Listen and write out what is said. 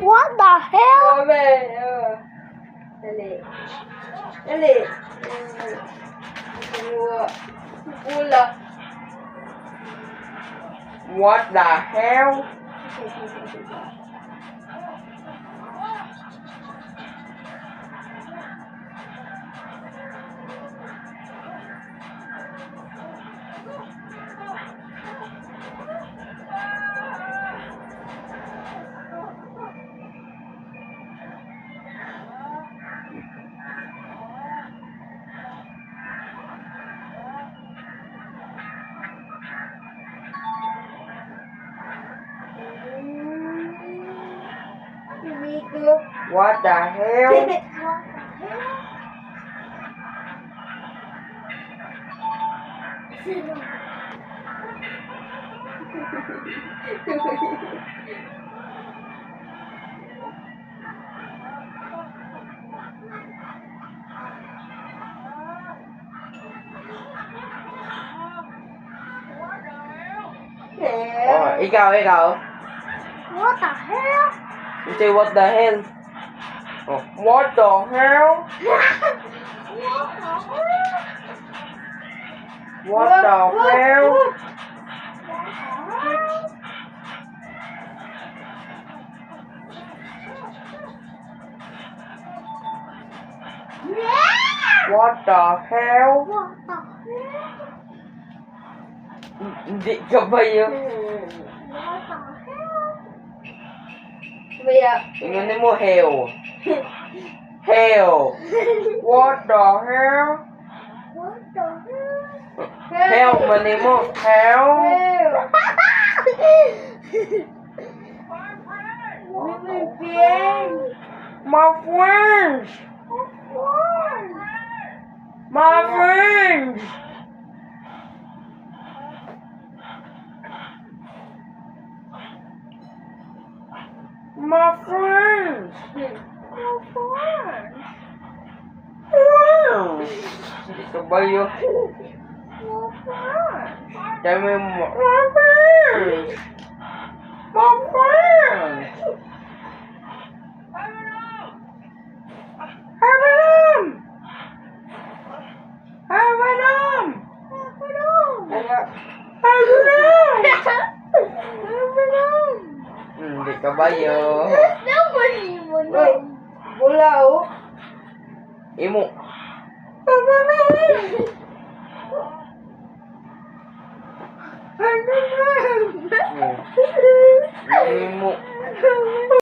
What the hell? Sabi, Dali. Dali. Pula. What the hell? Miko. What the hell? Oh, ikaw. What the hell? You say what the hell? Oh, what the hell? What the hell? What the hell? What the hell? Hindi ka ba yun? What the hell? Kaya. Tingnan mo, hell. Hell. What the hell? What the hell? Hell, mali mo. Hell. My friends. My friends. My friends. Hindi ka ba yun? Dami mo. My friends. My friends. Havenum. Hindi ka ba yun? Nobody would Uy, know. bula oh. Imo. Imo.